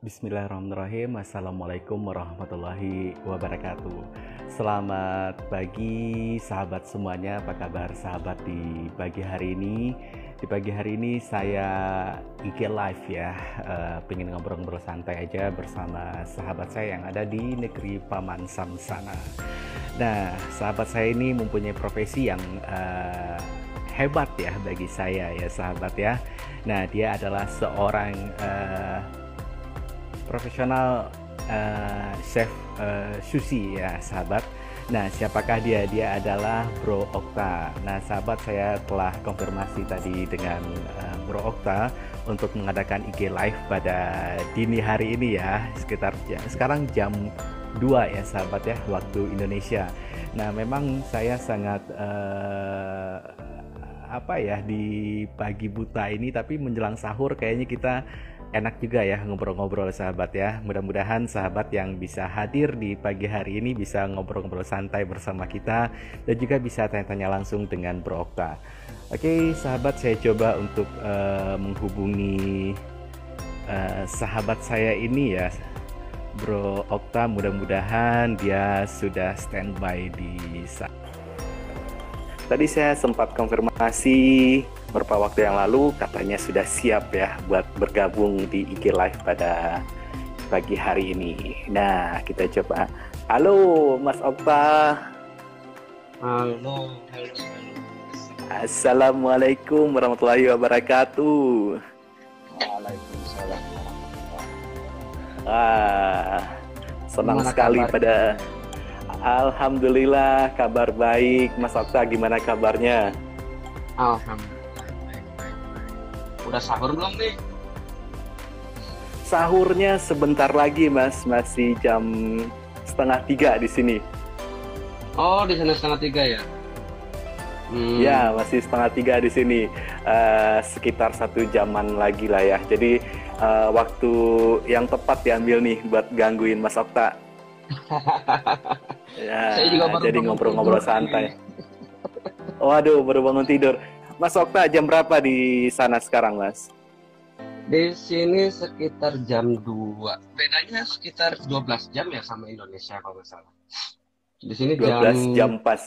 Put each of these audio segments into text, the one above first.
Bismillahirrahmanirrahim. Assalamualaikum warahmatullahi wabarakatuh. Selamat pagi sahabat semuanya. Apa kabar sahabat di pagi hari ini? Di pagi hari ini saya IG live ya. Pengen ngobrol-ngobrol santai aja bersama sahabat saya yang ada di negeri Paman Sam sana. Nah, sahabat saya ini mempunyai profesi yang hebat ya bagi saya ya sahabat ya. Nah, dia adalah seorang profesional chef sushi ya sahabat. Nah, siapakah dia? Dia adalah Bro Okta. Nah, sahabat, saya telah konfirmasi tadi dengan Bro Okta untuk mengadakan IG live pada dini hari ini ya, sekitar sekarang jam 2 ya sahabat ya, waktu Indonesia. Nah, memang saya sangat apa ya, di pagi buta ini tapi menjelang sahur kayaknya kita enak juga ya ngobrol-ngobrol sahabat ya. Mudah-mudahan sahabat yang bisa hadir di pagi hari ini bisa ngobrol-ngobrol santai bersama kita dan juga bisa tanya-tanya langsung dengan Bro Okta. Oke sahabat, saya coba untuk menghubungi sahabat saya ini ya, Bro Okta. Mudah-mudahan dia sudah standby di sana. Tadi saya sempat konfirmasi beberapa waktu yang lalu, katanya sudah siap ya buat bergabung di IG Live pada pagi hari ini. Nah, kita coba. Halo Mas Okta. Halo, halo, halo. Assalamualaikum warahmatullahi wabarakatuh. Waalaikumsalam. Ah, senang Gimana sekali kabar? pada Alhamdulillah, kabar baik. Mas Okta, gimana kabarnya? Alhamdulillah, baik, baik, baik. Udah sahur belum nih? Sahurnya sebentar lagi Mas, masih jam setengah 3 di sini. Oh, di sana setengah tiga ya? Ya, masih setengah 3 di sini. Sekitar 1 jaman lagi lah ya. Jadi waktu yang tepat diambil nih buat gangguin Mas Okta. Saya juga Ya, baru jadi bangun tidur ngobrol-ngobrol nih. santai. Waduh, baru bangun tidur. Mas Okta, jam berapa di sana sekarang, Mas? Di sini sekitar jam 2. Bedanya sekitar 12 jam ya sama Indonesia kalau nggak salah. Di sini jam 12 jam pas.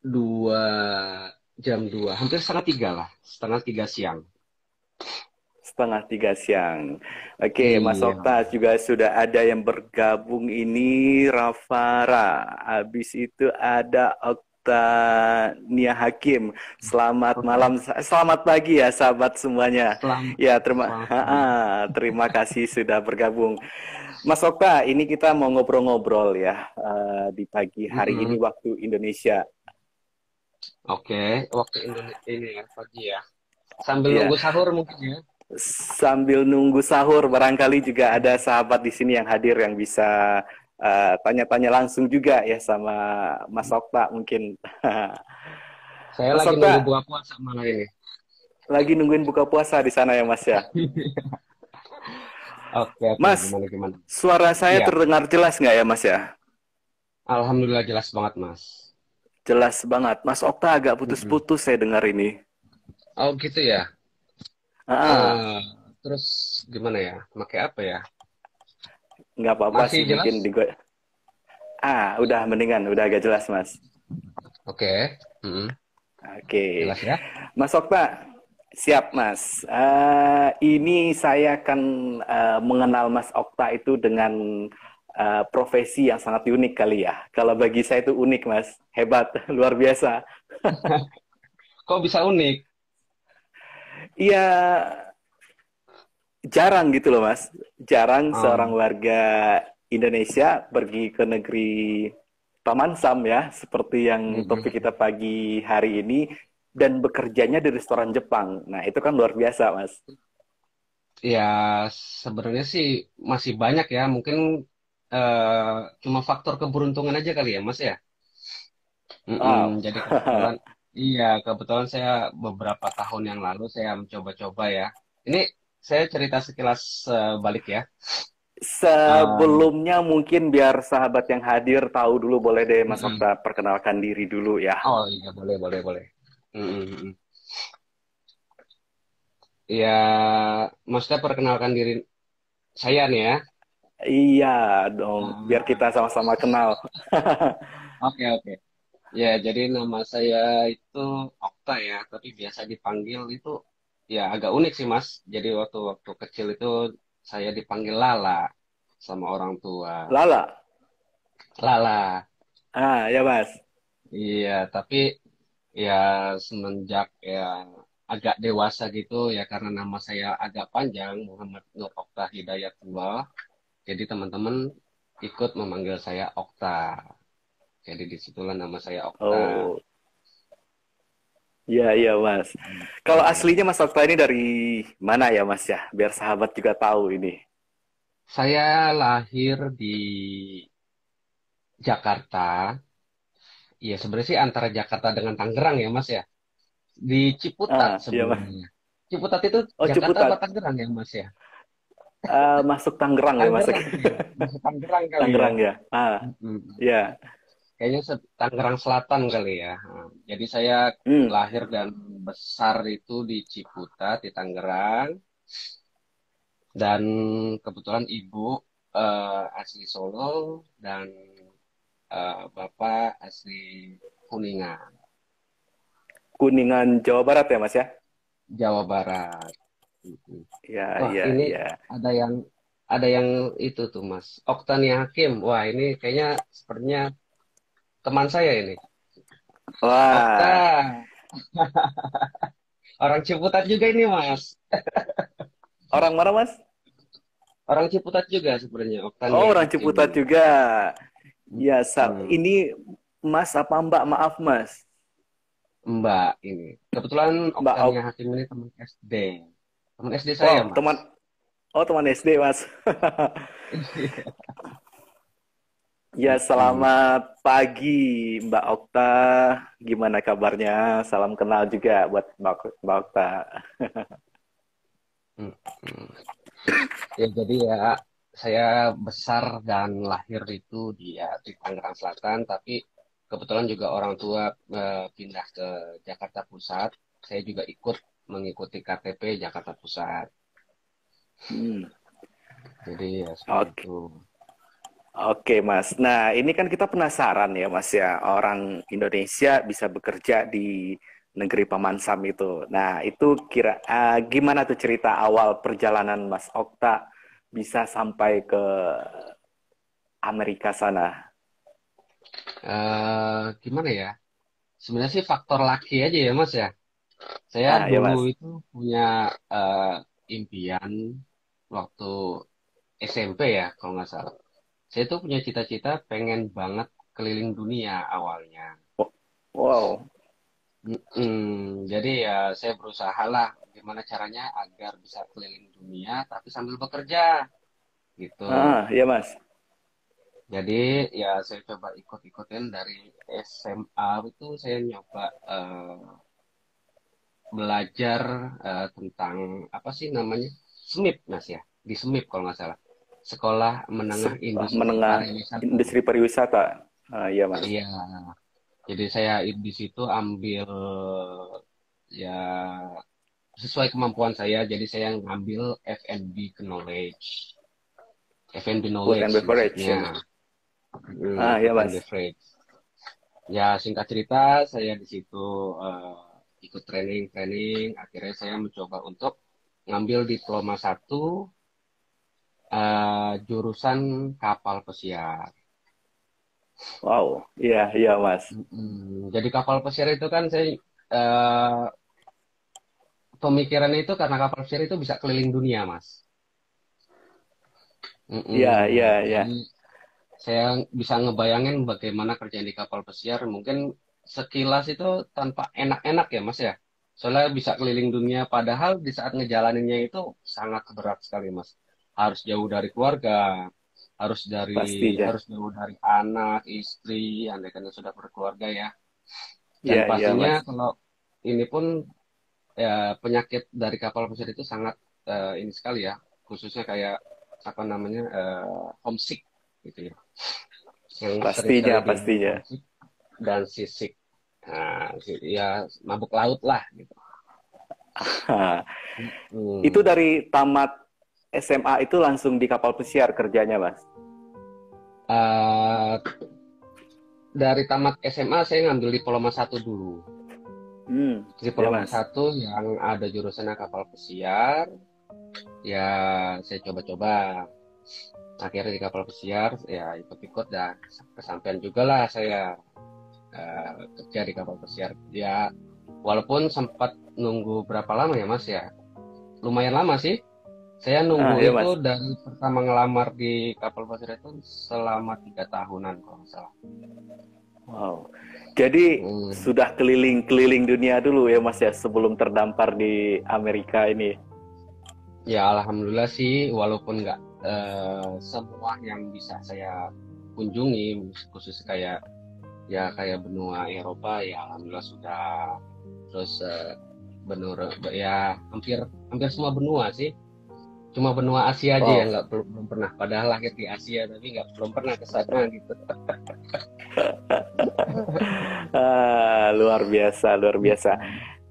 2, jam 2, hampir setengah 3 lah. Setengah 3 siang. Setengah 3 siang. Oke, Mas Iya. Okta juga sudah ada yang bergabung ini, Rafara. Habis itu ada Okta Nia Hakim. Selamat Oke. malam, selamat pagi ya sahabat semuanya. Selamat, Ya, selamat pagi. terima kasih sudah bergabung. Mas Okta, ini kita mau ngobrol-ngobrol ya di pagi hari ini Mm-mm. waktu Indonesia. Oke, waktu Indonesia ini ya pagi ya. Sambil Ya, nunggu sahur mungkin ya. sambil nunggu sahur, barangkali juga ada sahabat di sini yang hadir yang bisa tanya-tanya langsung juga ya sama Mas Okta mungkin. Saya Mas lagi nunggu Okta buka puasa malam ini. lagi nungguin buka puasa di sana ya Mas ya. Oke, oke, Mas, gimana gimana? suara saya Iya, terdengar jelas nggak ya Mas ya? alhamdulillah jelas banget Mas. Jelas banget. Mas Okta agak Mm-mm. putus-putus saya dengar ini. Oh gitu ya. Ah, Eh, terus gimana ya? Pakai apa ya? nggak apa-apa Masih sih mungkin jelas? di udah mendingan, udah agak jelas Mas. Oke. Mm-mm. Oke, Jelas ya? Mas Okta, siap Mas. Ini saya akan mengenal Mas Okta itu dengan profesi yang sangat unik kali ya. Kalau bagi saya itu unik Mas, hebat, luar biasa. Kok bisa unik? Iya, jarang gitu loh Mas. Jarang seorang Oh, warga Indonesia pergi ke negeri Paman Sam ya, seperti yang topik mm-mm. kita pagi hari ini, dan bekerjanya di restoran Jepang. Nah, itu kan luar biasa Mas. Ya sebenarnya sih masih banyak ya. Mungkin eh, cuma faktor keberuntungan aja kali ya Mas ya. Wow. Jadi kebetulan, iya kebetulan saya beberapa tahun yang lalu saya mencoba-coba ya. Ini saya cerita sekilas balik ya. Eh, Sebelumnya mungkin biar sahabat yang hadir tahu dulu, boleh deh Mas mm-mm. Okta perkenalkan diri dulu ya. Oh iya boleh boleh boleh. Mm-mm. Ya maksudnya perkenalkan diri. saya nih ya. Iya dong, biar kita Ah, sama-sama kenal. oke oke. Ya, jadi nama saya itu Okta ya, tapi biasa dipanggil itu ya agak unik sih Mas. Jadi waktu-waktu kecil itu saya dipanggil Lala sama orang tua. Lala. Lala. Ah, ya Mas. Iya, tapi ya semenjak ya agak dewasa gitu ya karena nama saya agak panjang, Muhammad Nur Okta Hidayatullah. Jadi teman-teman ikut memanggil saya Okta. Jadi disitulah nama saya Okta. Oh, iya iya Mas. Kalau Hmm. aslinya Mas Okta ini dari mana ya Mas ya? Biar sahabat juga tahu ini. Saya lahir di Jakarta. Iya, sebenarnya sih antara Jakarta dengan Tangerang ya, Mas ya. Di Ciputat Ah, iya Mas. sebenarnya. Ciputat itu Oh, Jakarta apa Ciputat. Tangerang ya, Mas ya? Masuk Tangerang ya masuk. Tangerang ya. Masih Tangerang kali ya. Tangerang ya. Ah, Mm-mm. ya. Kayaknya Tangerang Selatan kali ya. Nah, jadi saya Hmm. lahir dan besar itu di Ciputat, di Tangerang. Dan kebetulan ibu asli Solo dan bapak asli Kuningan, Kuningan Jawa Barat ya Mas ya? Jawa Barat. Mm-mm. Ya, Wah, ya, ini ya. ada yang ada yang itu tuh Mas. Oktania Hakim. Wah, ini kayaknya sepertinya teman saya ini. Okta, Wah, orang Ciputat juga ini Mas. orang mana Mas? Orang Ciputat juga sebenarnya Oh, Oktania orang Hakim Ciputat ini. juga. Ya, Hmm, ini Mas apa Mbak? Maaf Mas. Mbak ini. Kebetulan Mbak Oktania Ok. Hakim ini teman SD. Teman SD saya, Wow, Mas. teman. Oh, teman SD Mas. Ya, Hmm. selamat pagi Mbak Okta. Gimana kabarnya? Salam kenal juga buat Mbak Okta. Hmm. Ya, jadi ya saya besar dan lahir itu di Tangerang Selatan, tapi kebetulan juga orang tua pindah ke Jakarta Pusat. Saya juga ikut mengikuti KTP Jakarta Pusat. Hmm. Jadi ya seperti Oke, itu. oke Mas. Nah, ini kan kita penasaran ya Mas ya, orang Indonesia bisa bekerja di negeri Paman Sam itu. Nah, itu gimana tuh cerita awal perjalanan Mas Okta bisa sampai ke Amerika sana? Gimana ya? Sebenarnya sih faktor laki aja ya Mas ya. Saya Ah, ya dulu Mas. itu punya eh, impian waktu SMP ya kalau nggak salah. Saya tuh punya cita-cita pengen banget keliling dunia awalnya. Wow. Jadi ya saya berusaha lah gimana caranya agar bisa keliling dunia tapi sambil bekerja gitu. Ah, ya Mas. Jadi ya saya coba ikut-ikutin dari SMA itu saya nyoba belajar tentang apa sih namanya SMIP Mas ya di SMIP kalau nggak salah Sekolah Menengah Industri Menengah Pariwisata. industri pariwisata. Ah, iya Mas. Iya, jadi saya di situ ambil ya sesuai kemampuan saya. Jadi saya ngambil F&B knowledge, F&B Food and knowledge beverage ya maksudnya, Mas. Ah, ya food and Mas. beverage. Ya singkat cerita saya di situ ikut training-training. Akhirnya saya mencoba untuk ngambil diploma satu jurusan kapal pesiar. Wow. Iya, iya Mas. Jadi kapal pesiar itu kan saya eh, pemikirannya itu karena kapal pesiar itu bisa keliling dunia, Mas. Iya, iya, iya. Jadi saya bisa ngebayangin bagaimana kerjaan di kapal pesiar. Mungkin sekilas itu tanpa enak-enak ya, Mas ya. Soalnya bisa keliling dunia, padahal di saat ngejalaninnya itu sangat berat sekali, Mas. Harus jauh dari keluarga, Pastinya. harus jauh dari anak, istri, andai kan sudah berkeluarga ya. Dan Iya, iya pastinya Mas. kalau ini pun ya, penyakit dari kapal pesiar itu sangat ini sekali ya, khususnya kayak apa namanya homesick gitu ya, yang sering Pastinya, sekali dibilang pastinya. homesick dan seasick. Nah, ya mabuk laut lah gitu. Hah. Itu Hmm. dari tamat SMA itu langsung di kapal pesiar kerjanya, Mas? Eh, dari tamat SMA saya ngambil diploma 1 dulu. Ya Diploma Mas. satu yang ada jurusannya kapal pesiar, ya saya coba-coba. Akhirnya di kapal pesiar, ya ikut-ikut dan kesampaian juga lah saya kerja di kapal pesiar. Ya, walaupun sempat nunggu berapa lama ya Mas ya? Lumayan lama sih. Saya nunggu Ya itu Mas. dari pertama ngelamar di kapal pesiar itu selama 3 tahunan kalau nggak salah. Wow. Jadi Hmm. sudah keliling-keliling dunia dulu ya Mas ya sebelum terdampar di Amerika ini. Ya alhamdulillah sih, walaupun nggak semua yang bisa saya kunjungi, khusus kayak ya kayak benua Eropa, ya alhamdulillah sudah. Terus benua ya hampir hampir semua benua sih. Cuma benua Asia aja yang Wow. nggak belum pernah. Padahal lahir di Asia tapi nggak belum pernah ke sana gitu. Luar biasa, luar biasa.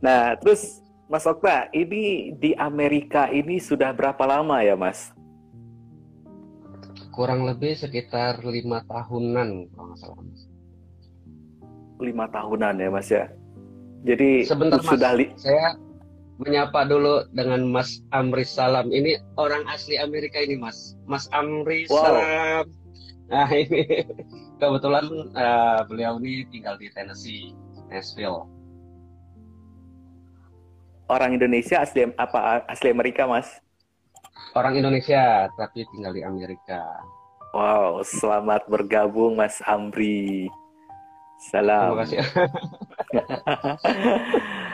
Nah, terus Mas Okta, ini di Amerika ini sudah berapa lama ya Mas? Kurang lebih sekitar 5 tahunan kalau nggak salah Mas. 5 tahunan ya Mas ya. Jadi Sebentar Mas, sudah saya menyapa dulu dengan Mas Amri Salam. Ini orang asli Amerika ini Mas. Mas Amri wow, Salam. Nah ini kebetulan beliau ini tinggal di Tennessee, Nashville. orang Indonesia asli apa asli Amerika Mas? Orang Indonesia tapi tinggal di Amerika. Wow, selamat bergabung Mas Amri. Terima Salam. kasih.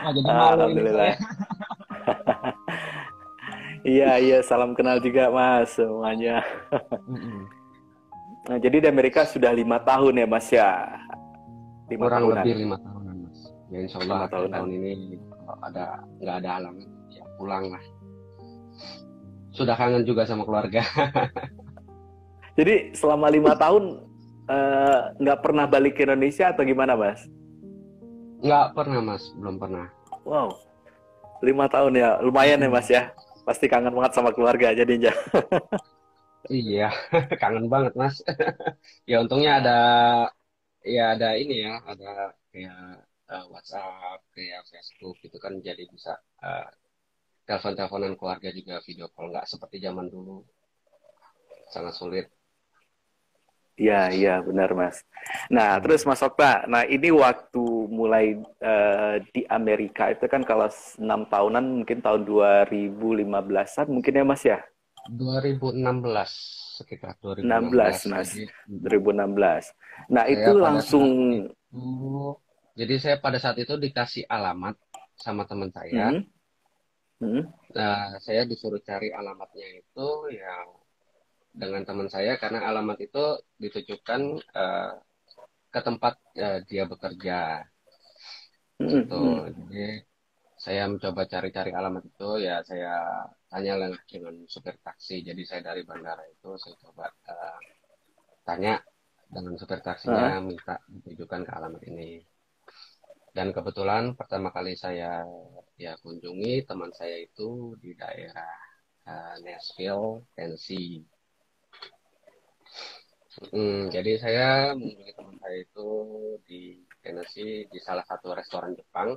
Wah, jadi malu ini saya. Alhamdulillah. Iya, iya, salam kenal juga Mas semuanya. Mm-mm. Nah, jadi di Amerika sudah 5 tahun ya Mas ya? Lima Kurang tahunan. lebih 5 tahunan Mas. Ya Insya Allah Lima akhir tahunan. tahun ini kalau nggak ada halangan ya pulang lah. Sudah kangen juga sama keluarga. Jadi selama 5 tahun nggak pernah balik ke Indonesia atau gimana Mas? Nggak pernah Mas, belum pernah. Wow, 5 tahun ya, lumayan ya Mas Mm-mm. ya. Pasti kangen banget sama keluarga jadinya. Iya, kangen banget Mas. Ya untungnya ada Ah, ya ada ini ya, ada kayak WhatsApp, kayak Facebook gitu kan jadi bisa eh, telepon-teleponan keluarga juga video call nggak seperti zaman dulu sangat sulit. iya, iya, benar Mas. Nah, terus Hmm. Mas Okta, nah ini waktu mulai di Amerika itu kan kalau 6 tahunan mungkin tahun 2015-an mungkin ya Mas ya? 2016 sekitar 16 2016 Mas, jadi 2016. Nah, saya itu pada langsung saat itu saya pada saat itu dikasih alamat sama teman saya. hmm, hmm, Nah, saya disuruh cari alamatnya itu ya dengan teman saya karena alamat itu ditujukan eh, ke tempat dia bekerja hmm, gitu. hmm. Jadi saya mencoba cari-cari alamat itu ya saya tanya lah dengan supir taksi. Jadi saya dari bandara itu saya coba tanya dengan supir taksinya Ah, minta ditujukan ke alamat ini. Dan kebetulan pertama kali saya ya kunjungi teman saya itu di daerah Nashville, Tennessee. Jadi saya mengunjungi teman saya itu di Tennessee di salah satu restoran Jepang.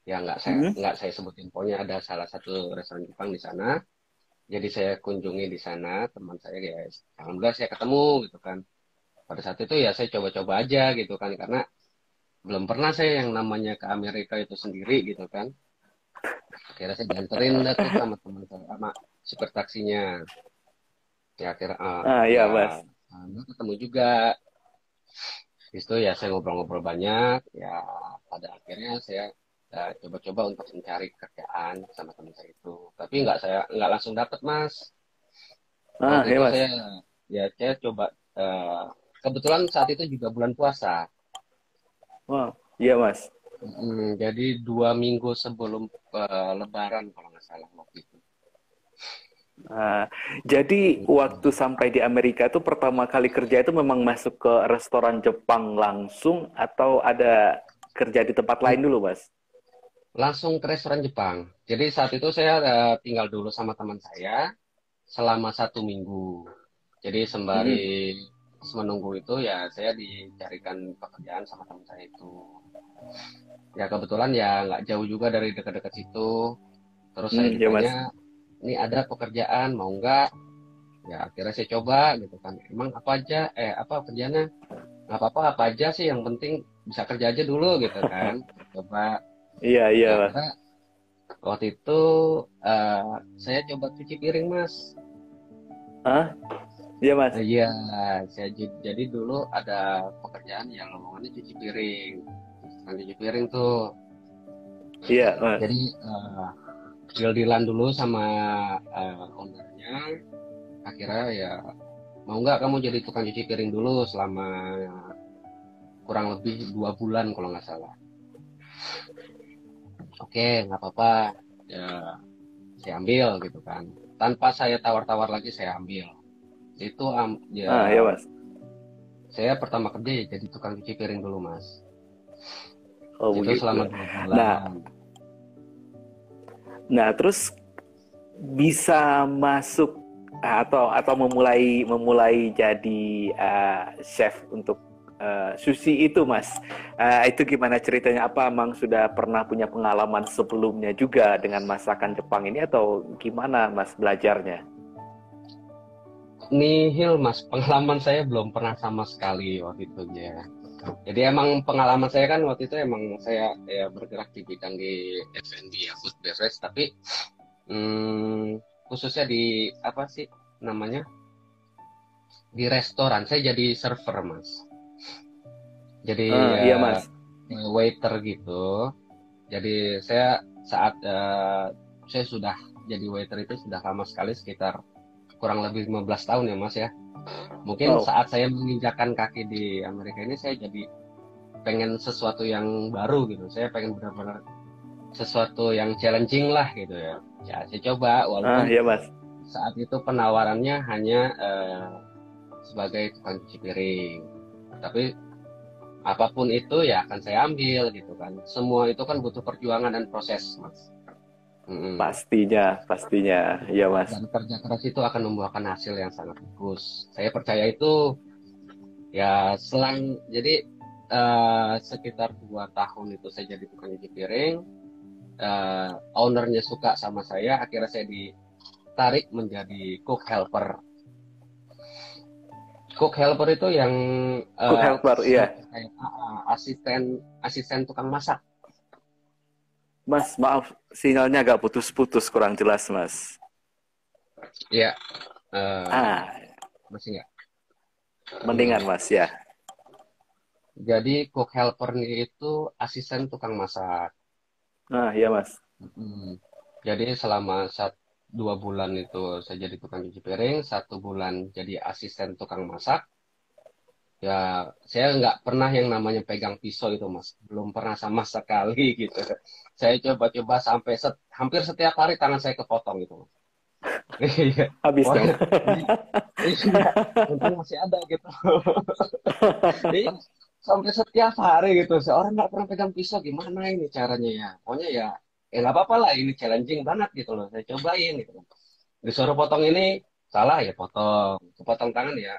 Ya hmm. nggak saya sebutin, pokoknya ada salah satu restoran Jepang di sana. Jadi saya kunjungi di sana, teman saya ya, alhamdulillah saya ketemu gitu kan. Pada saat itu ya saya coba-coba aja gitu kan, karena belum pernah saya yang namanya ke Amerika itu sendiri gitu kan. Akhirnya saya dianterin dah tuh sama teman saya, sama supir taksinya. Ya akhirnya Iya ya Mas. ketemu juga. Di situ ya saya ngobrol-ngobrol banyak, ya pada akhirnya saya coba-coba untuk mencari kerjaan sama teman saya itu. Tapi nggak langsung dapat Mas. Waktu Iya itu Mas. saya coba eh, kebetulan saat itu juga bulan puasa. Wow, iya Mas. Jadi 2 minggu sebelum Lebaran kalau nggak salah waktu itu. Nah, jadi waktu sampai di Amerika itu pertama kali kerja itu memang masuk ke restoran Jepang langsung atau ada kerja di tempat lain dulu, Mas? Langsung ke restoran Jepang. Jadi saat itu saya tinggal dulu sama teman saya. selama 1 minggu. Jadi Mm-mm. sembari menunggu itu ya saya dicarikan pekerjaan sama teman saya itu. Ya kebetulan ya nggak jauh juga dari dekat-dekat situ. Terus saya Ya ditanya, mas. ini ada pekerjaan mau nggak? Ya akhirnya saya coba gitu kan. Emang apa aja? Apa kerjanya? Nggak apa-apa, apa aja sih yang penting bisa kerja aja dulu gitu kan. Coba. Iya iya Ya mas. akhirnya waktu itu eh, saya coba cuci piring mas. Ah, iya mas. Iya, jadi dulu ada pekerjaan yang ngomongnya cuci piring. Tukang cuci piring tuh. Iya mas. Jadi deal-dealan dulu sama ownernya. Akhirnya ya mau nggak kamu jadi tukang cuci piring dulu selama kurang lebih 2 bulan kalau nggak salah. Oke, nggak apa-apa. Ya, saya ambil gitu kan. Tanpa saya tawar-tawar lagi saya ambil. Itu ya Iya mas. saya pertama kerja ya jadi tukang cuci piring dulu mas. Oh Itu selama begitu. dua Nah, bulan. nah terus bisa masuk atau memulai memulai jadi chef untuk sushi itu mas. Itu gimana ceritanya? Apa emang sudah pernah punya pengalaman sebelumnya juga dengan masakan Jepang ini atau gimana mas belajarnya? Nihil mas, pengalaman saya belum pernah sama sekali waktu itu ya. Jadi emang pengalaman saya kan waktu itu emang saya ya bergerak di bidang di F&B ya, food beverage, tapi khususnya di apa sih namanya di restoran. Saya jadi server mas. Jadi Iya mas. waiter gitu. Jadi saya saat saya sudah jadi waiter itu sudah lama sekali sekitar kurang lebih 15 tahun ya mas ya. Mungkin Wow, saat saya menginjakan kaki di Amerika ini saya jadi pengen sesuatu yang baru gitu. Saya pengen benar-benar sesuatu yang challenging lah gitu ya. Ya saya coba walaupun iya mas. saat itu penawarannya hanya sebagai tukang cuci piring. Tapi apapun itu ya akan saya ambil gitu kan. Semua itu kan butuh perjuangan dan proses, Mas. Mm-mm. Pastinya, pastinya, iya mas. Dan kerja keras itu akan membuahkan hasil yang sangat bagus. Saya percaya itu ya jadi sekitar 2 tahun itu saya jadi tukang cuci piring. Ownernya suka sama saya, akhirnya saya ditarik menjadi cook helper. Cook helper itu yang Cook helper, iya. kayak asisten asisten tukang masak. Mas, maaf, sinyalnya agak putus-putus, kurang jelas, Mas. Ya, eh, Ah, masih nggak? mendingan, Hmm. Mas, ya. Jadi cook helper itu asisten tukang masak. Iya, Mas. Hmm. Jadi selama 2 bulan itu saya jadi tukang cuci piring, 1 bulan jadi asisten tukang masak. Ya, saya nggak pernah yang namanya pegang pisau itu, Mas. Belum pernah sama sekali gitu. Saya coba-coba sampai hampir setiap hari tangan saya kepotong itu, Mas. Iya, Habis dong. pokoknya iya, untung masih ada gitu. Iya, sampai setiap hari gitu. Seorang nggak pernah pegang pisau, gimana ini caranya ya? Pokoknya ya nggak apa-apa lah. Ini challenging banget gitu loh. Saya cobain gitu. Disuruh potong ini, salah ya potong. Kepotong tangan ya,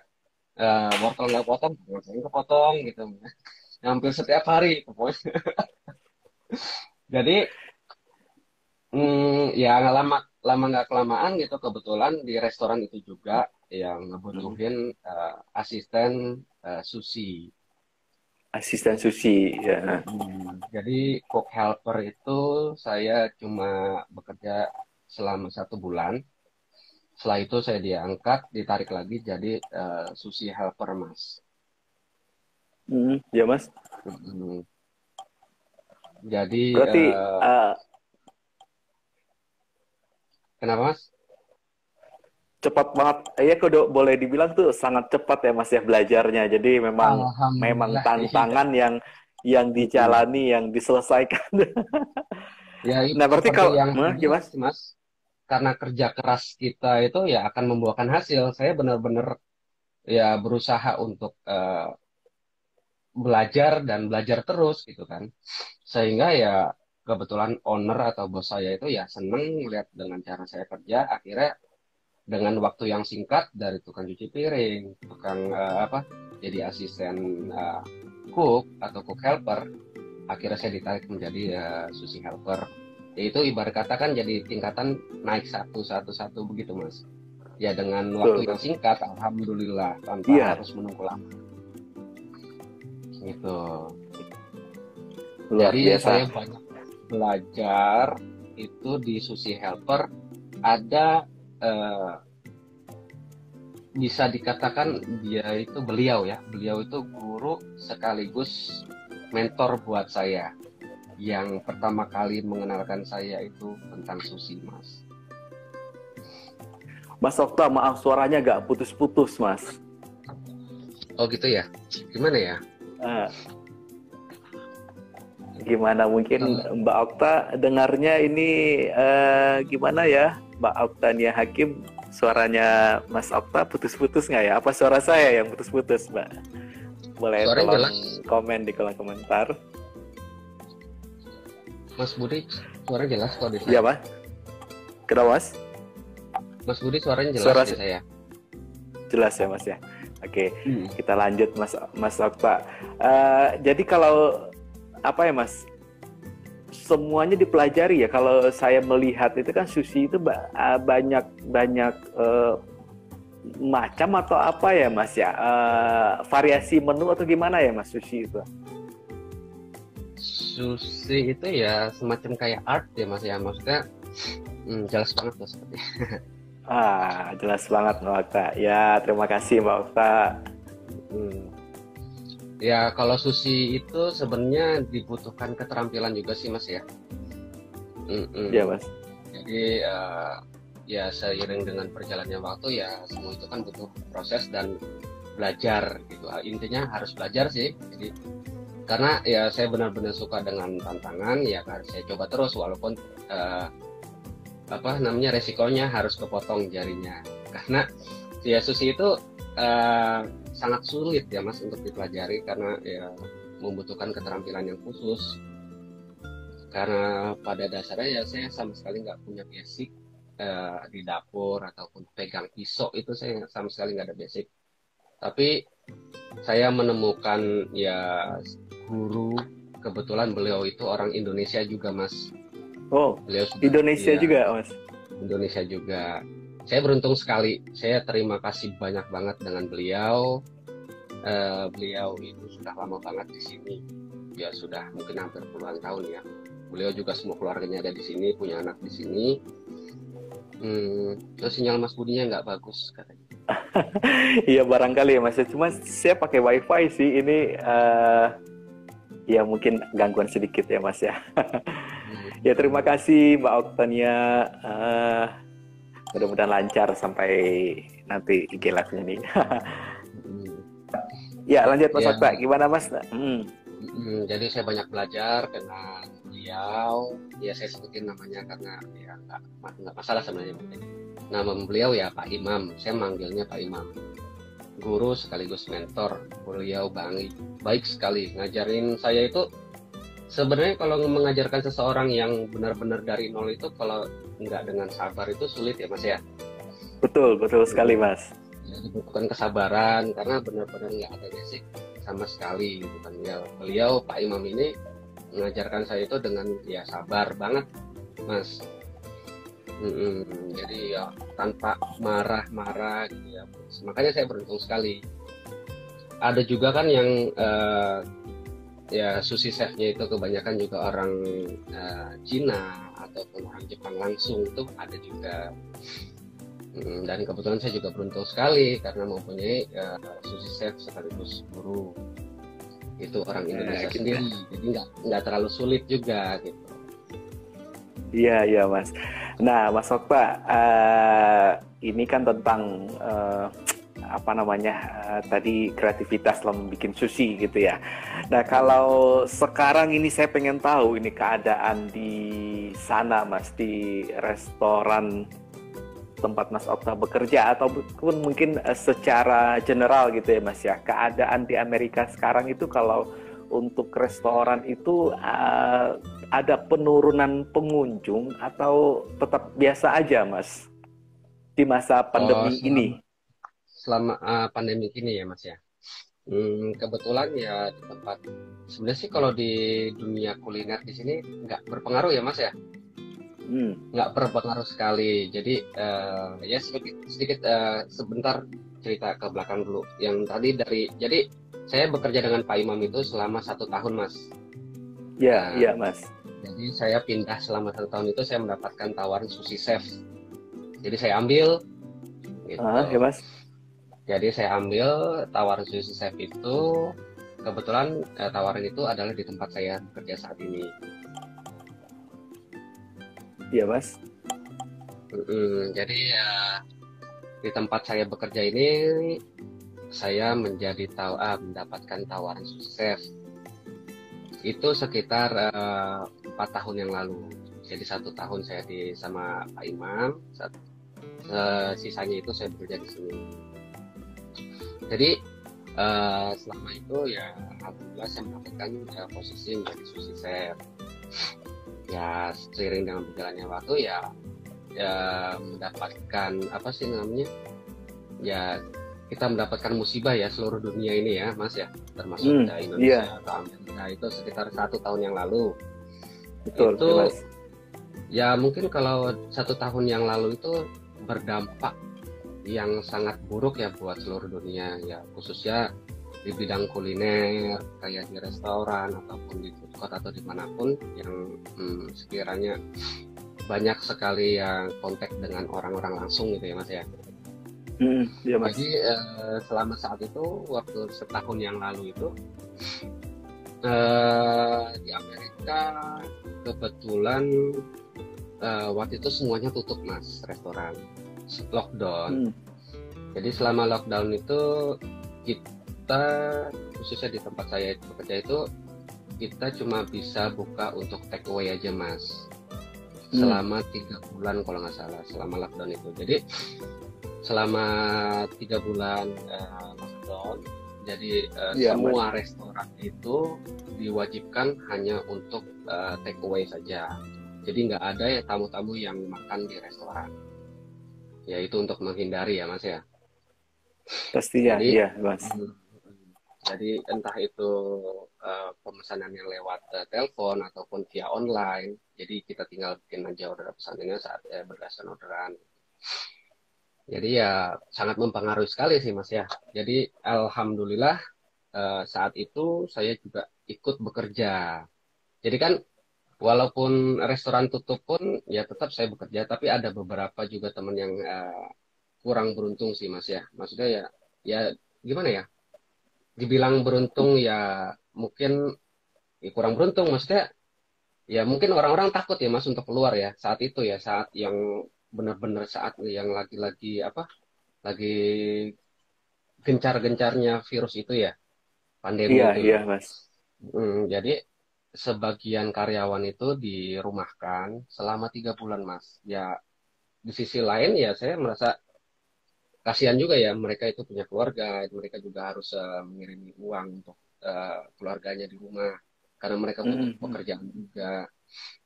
wortel nggak potong, tangan saya kepotong gitu. Hampir setiap hari. Pokoknya. Jadi, ya nggak lama lama nggak kelamaan gitu. Kebetulan di restoran itu juga yang ngebutuhin asisten sushi. Asisten sushi, ya. Jadi cook helper itu saya cuma bekerja selama 1 bulan. Setelah itu saya diangkat, ditarik lagi jadi sushi helper, Mas. Ya, Mas. Mm. Jadi Berarti kenapa, Mas? cepat banget. Ya, kalau boleh dibilang tuh sangat cepat ya, Mas, ya, belajarnya. Jadi memang Alhamdulillah, iya. tantangan yang Mm. dijalani, yang diselesaikan. Ya Nah, itu berarti seperti kalau, yang saya ya, bilang Mas? sih, Mas. Karena kerja keras kita itu ya akan membuahkan hasil. Saya benar-benar ya berusaha untuk belajar dan belajar terus gitu kan. Sehingga ya kebetulan owner atau bos saya itu ya seneng lihat dengan cara saya kerja, akhirnya dengan waktu yang singkat dari tukang cuci piring, tukang jadi asisten cook atau cook helper, akhirnya saya ditarik menjadi sushi helper. Itu ibarat kata kan jadi tingkatan naik satu begitu Mas. Ya dengan waktu Betul. yang singkat, alhamdulillah tanpa Iya, harus menunggu lama. Gitu. luar Jadi saya biasa. banyak belajar itu di sushi helper. Ada eh, bisa dikatakan beliau itu guru sekaligus mentor buat saya. Yang pertama kali mengenalkan saya itu tentang sushi, Mas. Mas Okta, maaf suaranya agak putus-putus, Mas. Oh gitu ya? Gimana ya? Eh, Gimana mungkin Eh, Mbak Okta dengarnya ini gimana ya? Mbak Oktania Hakim, suaranya Mas Okta putus-putus nggak ya? Apa suara saya yang putus-putus, Mbak? Boleh Suaranya tolong jelas, komen di kolom komentar. Mas Budi. Suaranya jelas kok di Iya, saya. Mas. Kenapa, Mas? Mas Budi suaranya jelas Suara di saya. jelas ya, Mas ya. Oke, Hmm. kita lanjut, Mas Okta. Jadi kalau apa ya, Mas? Semuanya dipelajari ya. Kalau saya melihat itu kan sushi itu banyak banyak macam atau apa ya, Mas ya? Variasi menu atau gimana ya, Mas, sushi itu? Sushi itu ya semacam kayak art ya Mas ya. Maksudnya jelas banget loh seperti. Jelas banget Mbak Okta. Ya, terima kasih Mbak Okta. Hmm. Ya kalau sushi itu sebenarnya dibutuhkan keterampilan juga sih Mas ya. Ya, Mm-mm. Mas. Jadi ya seiring dengan perjalannya waktu ya semua itu kan butuh proses dan belajar gitu. Intinya harus belajar sih. Jadi karena ya saya benar-benar suka dengan tantangan ya kan saya coba terus walaupun eh, resikonya harus kepotong jarinya. Karena ya sushi itu eh, sangat sulit ya Mas untuk dipelajari karena ya membutuhkan keterampilan yang khusus. Karena pada dasarnya ya saya sama sekali nggak punya basic di dapur ataupun pegang pisau itu saya sama sekali nggak ada basic. Tapi saya menemukan ya guru, kebetulan beliau itu orang Indonesia juga Mas. Oh, Beliau sudah Indonesia ya juga, Mas. Indonesia juga. Saya beruntung sekali. Saya terima kasih banyak banget dengan beliau. Beliau itu sudah lama banget di sini. Ya sudah mungkin hampir puluhan tahun ya. Beliau juga semua keluarganya ada di sini, punya anak di sini. Terus sinyal Mas Budinya nggak bagus katanya. Iya, barangkali ya, Mas. Cuma saya pakai WiFi sih. Ini ya mungkin gangguan sedikit ya, Mas ya. Ya, terima kasih Mbak Oktania. Mudah-mudahan lancar sampai nanti IG live-nya nih. Hmm. Ya, lanjut Mas Ya, Okta. Gimana, Mas? jadi saya banyak belajar dengan beliau. Ya saya sebutin namanya karena ya nggak masalah sebenarnya. Nama beliau ya Pak Imam. Saya manggilnya Pak Imam. Guru sekaligus mentor. Beliau baik sekali ngajarin saya itu. Sebenarnya kalau mengajarkan seseorang yang benar-benar dari nol itu kalau nggak dengan sabar itu sulit ya Mas ya. Betul, betul sekali, Mas. Ya, dibutuhkan kesabaran karena benar-benar nggak ada basic sama sekali gitu kan. Ya, beliau Pak Imam ini mengajarkan saya itu dengan ya sabar banget Mas. Jadi ya tanpa marah-marah gitu ya. Makanya saya beruntung sekali. Ada juga kan yang ya sushi chefnya itu kebanyakan juga orang Cina ataupun orang Jepang langsung itu ada juga. Dan kebetulan saya juga beruntung sekali karena mempunyai sushi chef sekaligus guru itu orang Indonesia Gitu. sendiri, jadi nggak terlalu sulit juga gitu. Iya, iya, Mas. Nah, Mas Okta, ini kan tentang apa namanya tadi kreativitas dalam bikin sushi gitu ya. Nah, kalau sekarang ini saya pengen tahu ini keadaan di sana, Mas, di restoran tempat Mas Okta bekerja ataupun mungkin secara general gitu ya, Mas ya. Keadaan di Amerika sekarang itu kalau untuk restoran itu ada penurunan pengunjung atau tetap biasa aja, Mas? di masa Oh, pandemi ini? selama pandemi ini ya Mas ya. Kebetulan ya di tempat sebenarnya sih kalau di dunia kuliner di sini nggak berpengaruh ya Mas ya, Hmm. nggak berpengaruh sekali. Jadi ya sedikit sedikit sebentar cerita ke belakang dulu. Yang tadi jadi saya bekerja dengan Pak Imam itu selama 1 tahun Mas. Ya, Nah, iya Mas. jadi saya pindah selama 1 tahun itu saya mendapatkan tawaran sushi chef. Jadi saya ambil Ah, ya gitu. Mas. Jadi saya ambil tawaran sushi chef itu, kebetulan tawaran itu adalah di tempat saya bekerja saat ini. Iya Mas. Jadi ya di tempat saya bekerja ini saya mendapatkan tawaran sushi chef itu sekitar 4 tahun yang lalu. Jadi 1 tahun saya sama Pak Imam, sisanya itu saya bekerja di sini. Jadi selama itu ya alhamdulillah saya mendapatkan posisi menjadi sushi chef. Ya seiring dengan berjalannya waktu ya mendapatkan apa sih namanya, ya kita mendapatkan musibah ya seluruh dunia ini ya Mas ya, termasuk Iya, Indonesia atau Amerika itu sekitar 1 tahun yang lalu. betul Itu ya Mas. ya mungkin kalau 1 tahun yang lalu itu berdampak yang sangat buruk ya buat seluruh dunia ya, khususnya di bidang kuliner kayak di restoran ataupun di food court atau dimanapun yang sekiranya banyak sekali yang kontak dengan orang-orang langsung gitu ya Mas ya. Iya Mas. Jadi selama saat itu waktu 1 tahun yang lalu itu di Amerika kebetulan waktu itu semuanya tutup Mas, restoran lockdown. Hmm. Jadi selama lockdown itu kita khususnya di tempat saya bekerja itu kita cuma bisa buka untuk take away aja Mas. Selama 3 bulan kalau nggak salah selama lockdown itu. Jadi selama 3 bulan lockdown, jadi Iya Mas. semua restoran itu diwajibkan hanya untuk take away saja. Jadi nggak ada ya tamu-tamu yang makan di restoran. Ya itu untuk menghindari ya Mas ya. Pastinya, Jadi iya Mas. mm, jadi entah itu pemesanan yang lewat telepon ataupun via online. Jadi kita tinggal bikin aja order pesanannya saat berdasarkan orderan. Jadi ya sangat mempengaruhi sekali sih Mas ya. Jadi alhamdulillah saat itu saya juga ikut bekerja. Jadi kan walaupun restoran tutup pun ya tetap saya bekerja, tapi ada beberapa juga teman yang kurang beruntung sih Mas ya. Maksudnya ya gimana ya? Dibilang beruntung ya mungkin kurang beruntung. Maksudnya ya mungkin orang-orang takut ya Mas untuk keluar ya saat itu ya, saat yang benar-benar saat yang lagi-lagi apa? Lagi gencar-gencarnya virus itu ya, pandemi Iya, itu iya loh. Mas. Jadi sebagian karyawan itu dirumahkan selama 3 bulan, Mas. Ya, di sisi lain ya saya merasa kasihan juga ya, mereka itu punya keluarga, mereka juga harus mengirimi uang untuk keluarganya di rumah, karena mereka butuh Mm-mm. pekerjaan juga.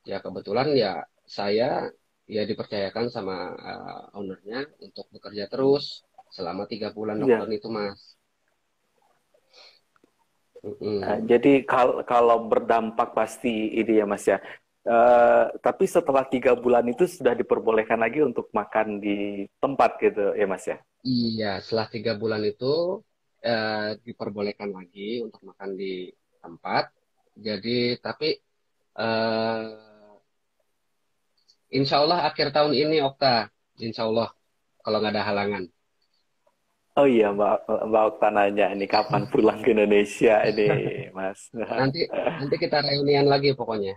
Ya kebetulan ya saya ya dipercayakan sama ownernya untuk bekerja terus selama 3 bulan Iya. lockdown itu, Mas. Mm-mm. Jadi kalau berdampak pasti ini ya Mas ya. Tapi setelah 3 bulan itu sudah diperbolehkan lagi untuk makan di tempat gitu ya Mas ya. Iya, setelah 3 bulan itu diperbolehkan lagi untuk makan di tempat. Jadi, tapi eh, insya Allah akhir tahun ini, Okta, insya Allah kalau nggak ada halangan. Oh iya Mbak Okta nanya ini kapan pulang ke Indonesia ini Mas. Nanti nanti kita reunian lagi pokoknya.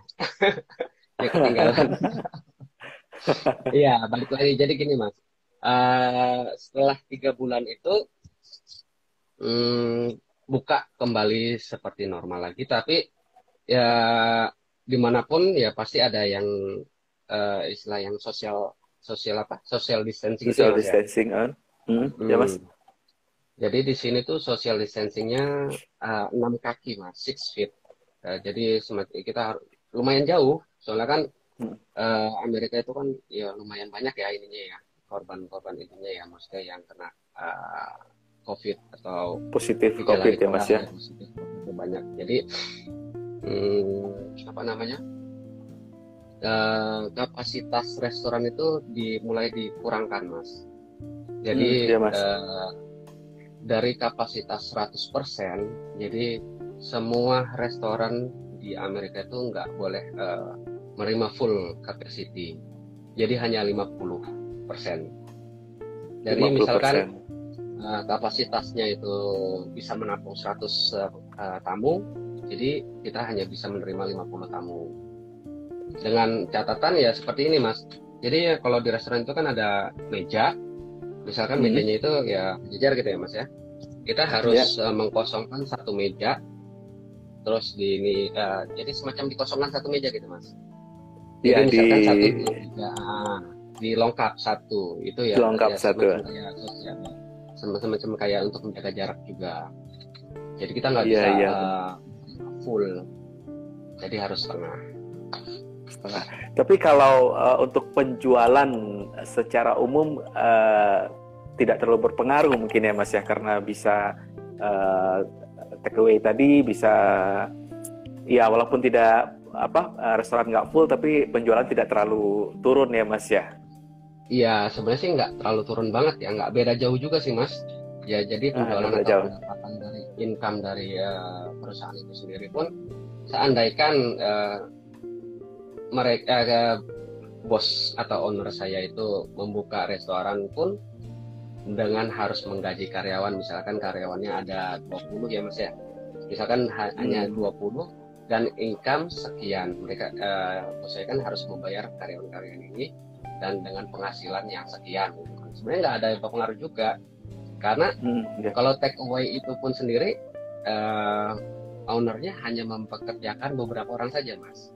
Ya ketinggalan. Iya, balik lagi. Jadi gini, Mas. Setelah 3 bulan itu buka kembali seperti normal lagi, tapi ya dimanapun ya pasti ada yang istilah yang sosial sosial apa social distancing itu ya Social Mas ya. distancing on. Ya Mas. Hmm. Jadi di sini tuh social distancingnya 6 kaki Mas, 6 feet. Jadi kita harus lumayan jauh, soalnya kan Hmm. Amerika itu kan ya lumayan banyak ya ininya ya. korban-korban ininya ya, maksudnya yang kena COVID atau Positif gejala COVID ya Mas ya. positif COVID itu banyak. Jadi apa namanya, kapasitas restoran itu dimulai dikurangkan Mas. Jadi Ya Mas. dari kapasitas 100%, jadi semua restoran di Amerika itu nggak boleh menerima full capacity. Jadi hanya 50%. Jadi 50%. misalkan kapasitasnya itu bisa menampung 100 tamu, jadi kita hanya bisa menerima 50 tamu. Dengan catatan ya seperti ini Mas. Jadi ya kalau di restoran itu kan ada meja, misalkan mejanya itu ya jajar gitu ya Mas ya. Kita harus mengkosongkan satu meja, terus jadi semacam dikosongkan satu meja gitu Mas. Jadi misalkan satu meja dilengkap satu, itu ya dilengkap ya, satu. Semacam kayak untuk menjaga jarak juga. Jadi kita nggak bisa full, jadi harus setengah. Tapi kalau untuk penjualan secara umum tidak terlalu berpengaruh mungkin ya Mas ya, karena bisa take away tadi, bisa ya walaupun tidak restoran nggak full tapi penjualan tidak terlalu turun ya Mas ya. Iya, sebenarnya sih nggak terlalu turun banget ya, nggak beda jauh juga sih Mas. Ya jadi penjualan atau pendapatan dari income dari perusahaan itu sendiri pun, seandaikan mereka bos atau owner saya itu membuka restoran pun dengan harus menggaji karyawan, misalkan karyawannya ada 20 ya Mas ya, misalkan hanya 20 dan income sekian, mereka bos saya kan harus membayar karyawan-karyawan ini dan dengan penghasilan yang sekian. Sebenarnya nggak ada yang berpengaruh juga, karena kalau take away itu pun sendiri ownernya hanya mempekerjakan beberapa orang saja Mas.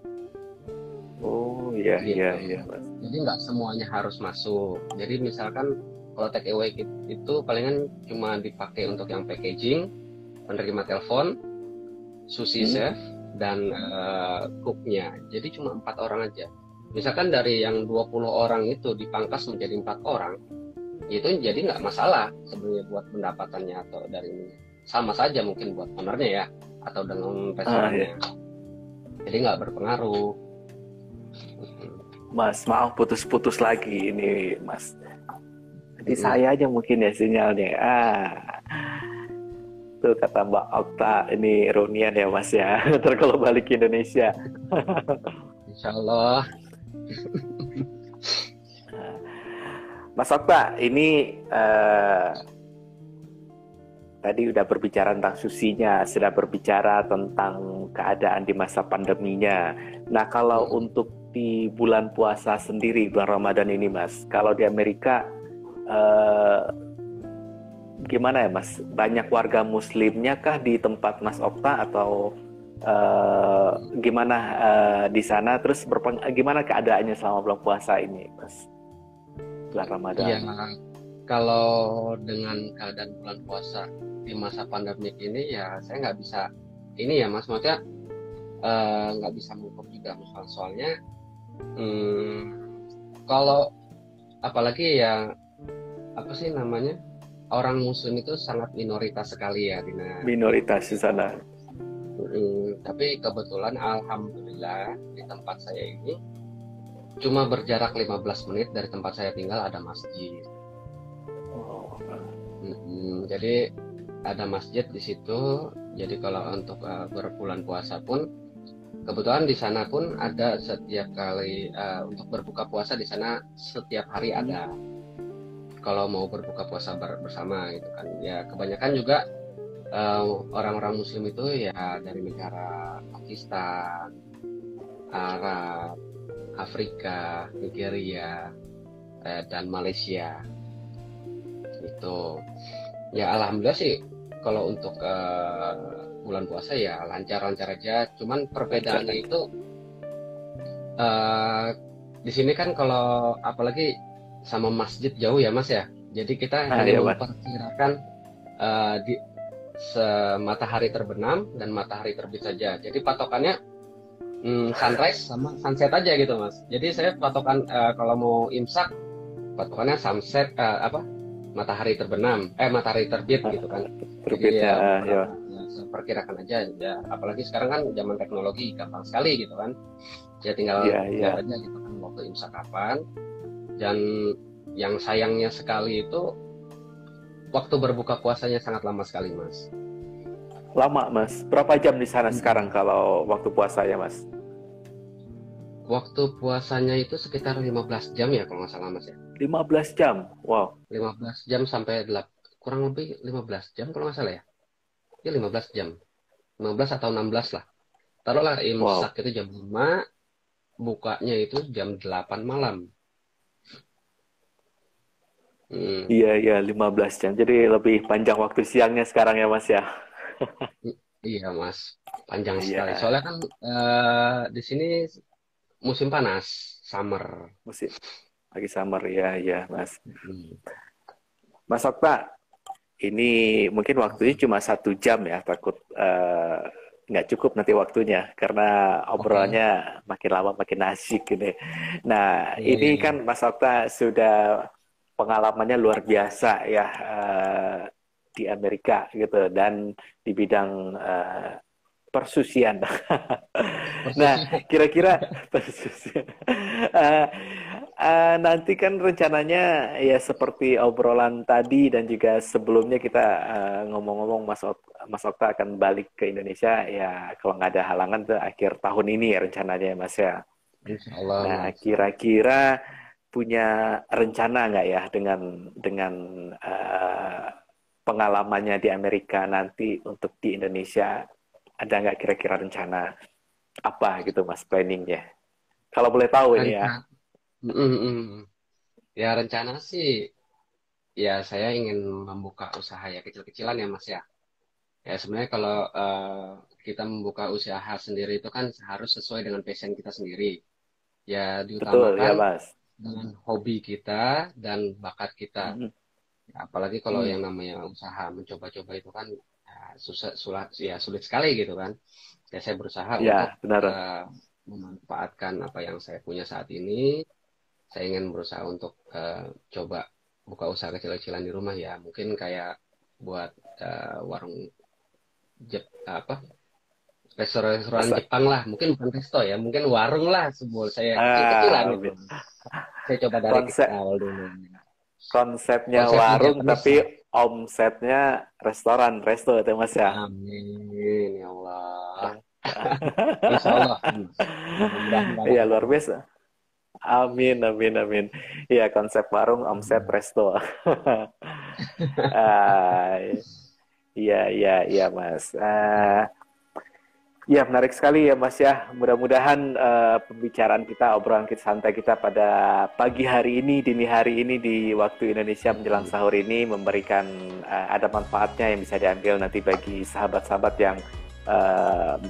Oh iya gitu. Iya Mas. Jadi nggak semuanya harus masuk. Jadi misalkan kalau take away itu palingan cuma dipakai untuk yang packaging, penerima telepon, sushi chef, dan cooknya. Jadi cuma 4 orang aja. Misalkan dari yang 20 orang itu dipangkas menjadi 4 orang, itu jadi nggak masalah sebenarnya buat pendapatannya atau dari ini. Sama saja mungkin buat ownernya ya, atau dengan restorannya. Jadi nggak berpengaruh. Mas, maaf putus-putus lagi ini Mas. Jadi saya aja mungkin ya sinyalnya. Tuh kata Mbak Okta, ini reunian ya Mas ya. Ntar kalau balik ke Indonesia. Insya Allah. Mas Okta, ini tadi udah berbicara tentang susinya, sudah berbicara tentang keadaan di masa pandeminya. Nah, kalau untuk di bulan puasa sendiri, bulan Ramadan ini Mas, kalau di Amerika gimana ya Mas? Banyak warga muslimnya kah di tempat Mas Okta atau gimana di sana? Terus gimana keadaannya selama bulan puasa ini Mas? Bulan Ramadan. Ya, kalau dengan keadaan bulan puasa di masa pandemik ini ya saya nggak bisa ini ya Mas, maksudnya nggak bisa mengukur juga soalnya kalau apalagi ya apa sih namanya, orang muslim itu sangat minoritas sekali ya minoritas di sana. Tapi kebetulan alhamdulillah di tempat saya ini cuma berjarak 15 menit dari tempat saya tinggal ada masjid. Jadi ada masjid di situ. Jadi kalau untuk berbulan puasa pun kebetulan di sana pun ada setiap kali untuk berbuka puasa di sana setiap hari ada. Kalau mau berbuka puasa bersama gitu kan. Ya kebanyakan juga orang-orang muslim itu ya dari negara Pakistan, Arab, Afrika, Nigeria, dan Malaysia. Itu. Ya alhamdulillah sih kalau untuk bulan puasa ya lancar-lancar aja. Cuman perbedaannya itu di sini kan kalau apalagi sama masjid jauh ya Mas ya. Jadi kita hanya memperkirakan di matahari terbenam dan matahari terbit saja. Jadi patokannya sunrise sama sunset aja gitu Mas. Jadi saya patokan kalau mau imsak patokannya sunset, matahari terbenam, matahari terbit gitu kan. Jadi Terbitnya, ya ya. saya perkirakan aja ya, apalagi sekarang kan zaman teknologi gampang sekali gitu kan. Ya tinggal Iya, iya. lihat aja gitu kan waktu imsak kapan. Dan yang sayangnya sekali itu waktu berbuka puasanya sangat lama sekali, Mas. Lama, Mas. Berapa jam di sana sekarang Mm-mm. kalau waktu puasanya, Mas? Waktu puasanya itu sekitar 15 jam ya kalau nggak salah, Mas ya. 15 jam. Wow. 15 jam sampai kurang lebih 15 jam kalau nggak salah ya. Ya 15 jam. 15 atau 16 lah. Taruhlah imsak Wow. itu jam 5, bukanya itu jam 8 malam. Hmm, Iya, iya, 15 jam. Jadi lebih panjang waktu siangnya sekarang ya, Mas ya. iya, Mas. Panjang sekali. Iya, Soalnya kan di sini musim panas, summer. musim lagi summer ya, ya, Mas. Hmm. Mas Okta, ini mungkin waktunya cuma 1 jam ya, takut nggak cukup nanti waktunya karena Oke. obrolannya makin lama makin asik ini. Nah, Iya, iya, ini iya. kan Mas Okta sudah pengalamannya luar biasa ya di Amerika gitu dan di bidang persusian. Nah, Persis. kira-kira persusian. Eh, nanti kan rencananya ya seperti obrolan tadi dan juga sebelumnya kita ngomong-ngomong Mas Okta akan balik ke Indonesia ya kalau nggak ada halangan tuh akhir tahun ini ya rencananya ya Mas ya. Insya Allah, Nah, Mas. kira-kira punya rencana nggak ya dengan eh, pengalamannya di Amerika nanti untuk di Indonesia ada nggak kira-kira rencana apa gitu Mas planningnya? Kalau boleh tahu ini ya. Rencana, mm, mm, mm. Ya rencana sih, ya saya ingin membuka usaha ya kecil-kecilan ya Mas ya. Ya sebenarnya kalau kita membuka usaha sendiri itu kan harus sesuai dengan passion kita sendiri. Ya Betul diutamakan ya Mas. dengan hobi kita dan bakat kita. Mhm. Ya, apalagi kalau Hmm. yang namanya usaha mencoba-coba itu kan ya, sulit sekali gitu kan. Ya saya berusaha untuk Ya, benar. memanfaatkan apa yang saya punya saat ini. Saya ingin berusaha untuk coba buka usaha kecil-kecilan di rumah ya. Mungkin kayak buat warung apa restoran Masa, Jepang lah. Mungkin bukan resto ya, mungkin warung lah sebuah saya kecil-kecilan ah, itu. Saya coba dari konsep awal dulu. konsepnya Konsepnya warung Japanese tapi lah. omsetnya restoran, resto itu Mas ya. Amin ya Allah. Ya. Insya Allah, Mas. Mudah-mudahan banget Iya, itu, luar Mas. biasa. Amin, amin, amin. Iya, konsep warung, omset Hmm. resto. Ah, iya, iya, iya, Mas. Ya, menarik sekali ya Mas ya. Mudah-mudahan pembicaraan kita, obrolan kita santai kita pada pagi hari ini, dini hari ini di waktu Indonesia menjelang sahur ini memberikan ada manfaatnya yang bisa diambil nanti bagi sahabat-sahabat uh,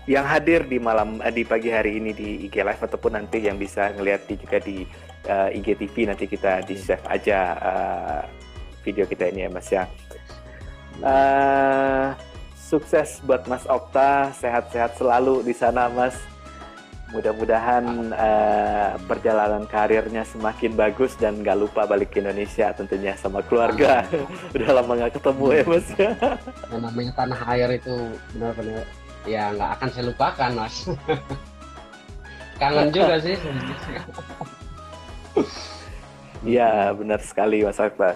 yang hadir di di pagi hari ini di IG Live ataupun nanti yang bisa ngelihat juga di IGTV nanti kita di save aja video kita ini ya Mas ya. Eh, Sukses buat Mas Okta, sehat-sehat selalu di sana Mas. Mudah-mudahan perjalanan karirnya semakin bagus dan nggak lupa balik ke Indonesia tentunya sama keluarga. Amin. Udah lama nggak ketemu ya Mas ya. Yang namanya tanah air itu benar-benar ya nggak akan saya lupakan, Mas. Kangen juga sih sebenarnya. Iya benar sekali Mas Okta.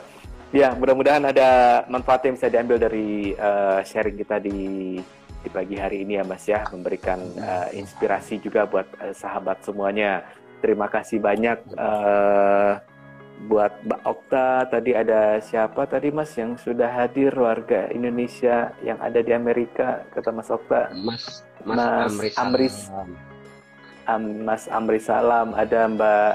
Ya mudah-mudahan ada manfaat yang bisa diambil dari sharing kita di pagi hari ini ya Mas ya, memberikan inspirasi juga buat sahabat semuanya. Terima kasih banyak buat Mbak Okta. Tadi ada siapa tadi Mas yang sudah hadir warga Indonesia yang ada di Amerika kata Mas Okta? Mas Mas Mas Amri Amris, Salam. Mas Amri Salam, ada Mbak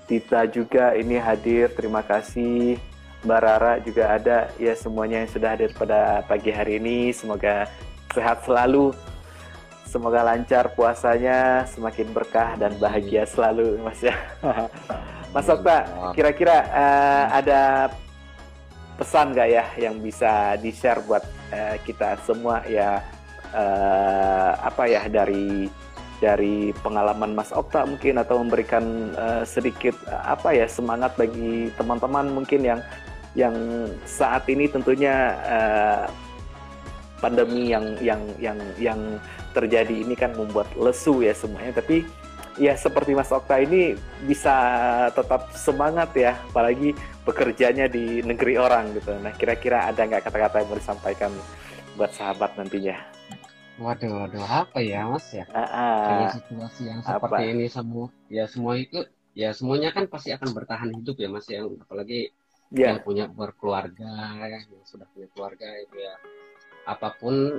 Tita juga ini hadir. Terima kasih. Mbak Rara juga ada. Ya semuanya yang sudah hadir pada pagi hari ini. Semoga sehat selalu. Semoga lancar puasanya, semakin berkah dan bahagia selalu, Mas ya. Mas Okta, kira-kira ada pesan nggak ya yang bisa di-share buat kita semua ya apa ya dari pengalaman Mas Okta mungkin, atau memberikan sedikit semangat bagi teman-teman mungkin yang saat ini tentunya pandemi yang terjadi ini kan membuat lesu ya semuanya, tapi ya seperti Mas Okta ini bisa tetap semangat ya, apalagi bekerjanya di negeri orang gitu. Nah, kira-kira ada nggak kata-kata yang mau disampaikan buat sahabat nantinya? Waduh, apa ya Mas ya? Dengan situasi yang seperti ini semua itu ya semuanya kan pasti akan bertahan hidup ya Mas ya, apalagi yang punya berkeluarga, yang sudah punya keluarga itu ya apapun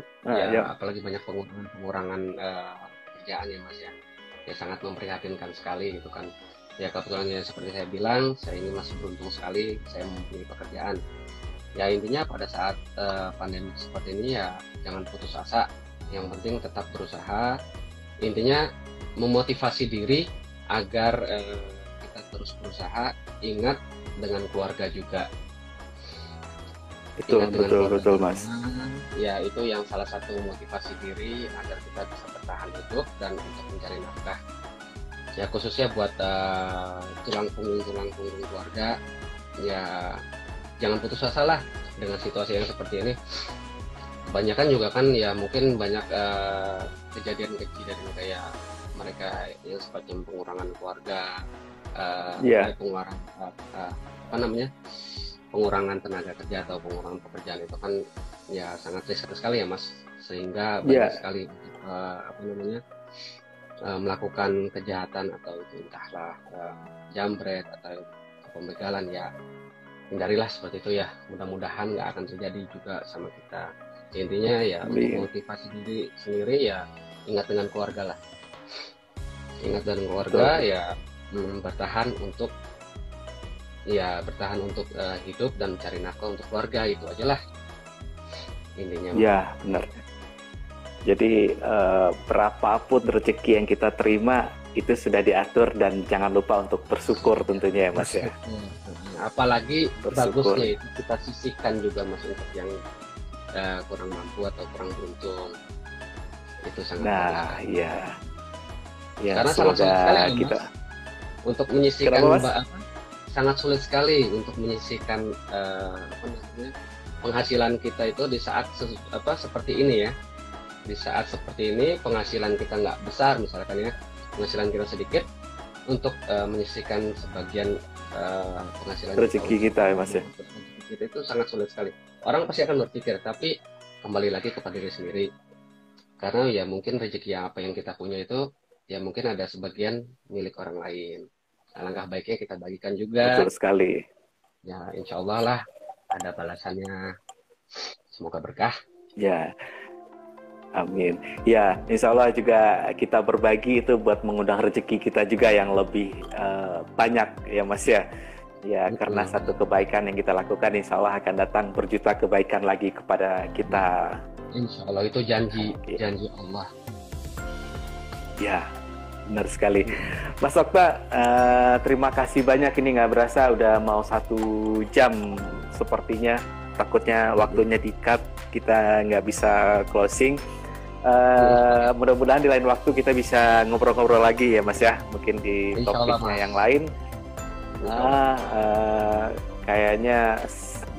apalagi banyak pengurangan kerjaan ya Mas ya. Ya sangat memprihatinkan sekali gitu kan. Ya kebetulan ya seperti saya bilang, saya ini masih beruntung sekali saya mempunyai pekerjaan. Ya intinya pada saat pandemi seperti ini ya jangan putus asa. Yang penting tetap berusaha. Intinya memotivasi diri agar kita terus berusaha. Ingat dengan keluarga juga. Betul Mas. Ya itu yang salah satu motivasi diri agar kita bisa bertahan hidup dan untuk mencari nafkah. Ya khususnya buat tulang punggung keluarga. Ya jangan putus asa lah dengan situasi yang seperti ini. Kebanyakan juga kan ya mungkin banyak kejadian-kejadian kayak mereka yang seperti pengurangan keluarga, pengurangan tenaga kerja atau pengurangan pekerjaan itu kan ya sangat riskan sekali ya Mas, sehingga banyak sekali melakukan kejahatan atau itu entahlah jambret atau pembegalan, ya hindarilah seperti itu ya. Mudah-mudahan nggak akan terjadi juga sama kita. Intinya ya untuk motivasi diri sendiri ya ingat dengan keluarga lah. Ingat dengan keluarga ya bertahan untuk hidup dan mencari nafkah untuk keluarga, itu aja lah intinya. Ya benar. Jadi berapapun rezeki yang kita terima itu sudah diatur dan jangan lupa untuk bersyukur tentunya ya Mas ya. Apalagi bagusnya itu kita sisihkan juga Mas untuk yang kurang mampu atau kurang beruntung, itu sangat bagus. Karena sangat sulit sekali kita untuk menyisihkan sangat sulit sekali untuk menyisihkan penghasilan kita itu di saat seperti ini ya. Di saat seperti ini penghasilan kita nggak besar misalkan ya, penghasilan kita sedikit, untuk menyisihkan sebagian penghasilan rezeki kita ya Mas ya. Itu sangat sulit sekali. Orang pasti akan berpikir, tapi kembali lagi kepada diri sendiri. Karena ya mungkin rezeki apa yang kita punya itu ya mungkin ada sebagian milik orang lain. Alangkah baiknya kita bagikan juga. Betul sekali. Ya insya Allah lah ada balasannya. Semoga berkah. Ya, amin. Ya, insya Allah juga kita berbagi itu buat mengundang rezeki kita juga yang lebih banyak ya Mas ya. Ya, karena satu kebaikan yang kita lakukan insya Allah akan datang berjuta kebaikan lagi kepada kita. Insya Allah itu janji Allah. Ya, benar sekali. Mas Okta, terima kasih banyak, ini nggak berasa udah mau 1 jam sepertinya. Takutnya waktunya di-cut, kita nggak bisa closing. Mudah-mudahan di lain waktu kita bisa ngobrol-ngobrol lagi ya Mas ya, mungkin di topiknya yang lain. Kayaknya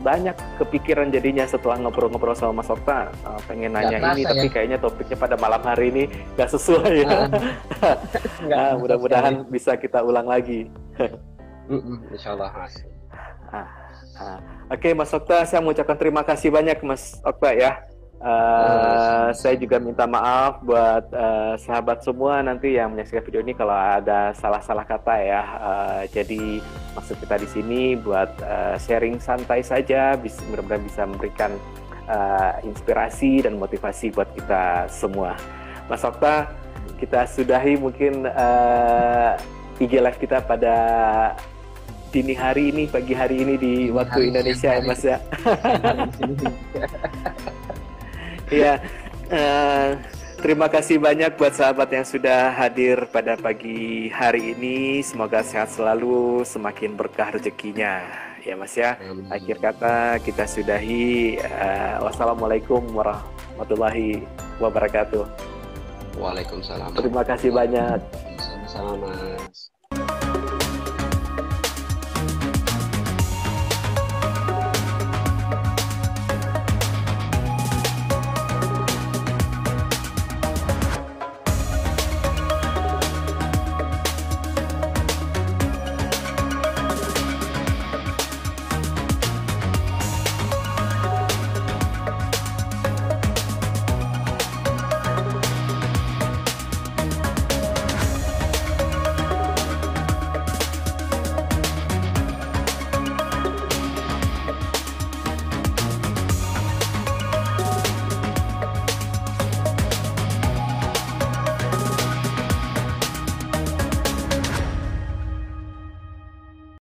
banyak kepikiran jadinya setelah ngobrol-ngobrol sama Mas Okta. Pengen nanya ini, tapi kayaknya topiknya pada malam hari ini nggak sesuai ya. Mudah-mudahan bisa kita ulang lagi. Insya Allah Mas. Oke Mas Okta, saya mengucapkan terima kasih banyak Mas Okta ya. Saya juga minta maaf buat sahabat semua nanti yang menyaksikan video ini kalau ada salah-salah kata ya. Jadi maksud kita di sini buat sharing santai saja, mudah-mudahan bisa memberikan inspirasi dan motivasi buat kita semua. Mas Okta, kita sudahi mungkin IG live kita pada dini hari ini, pagi hari ini di waktu Indonesia ya Mas ya. Ya, terima kasih banyak buat sahabat yang sudah hadir pada pagi hari ini. Semoga sehat selalu, semakin berkah rezekinya ya Mas ya. Akhir kata kita sudahi. Wassalamualaikum warahmatullahi wabarakatuh. Waalaikumsalam. Terima kasih banyak. Sama-sama, Mas.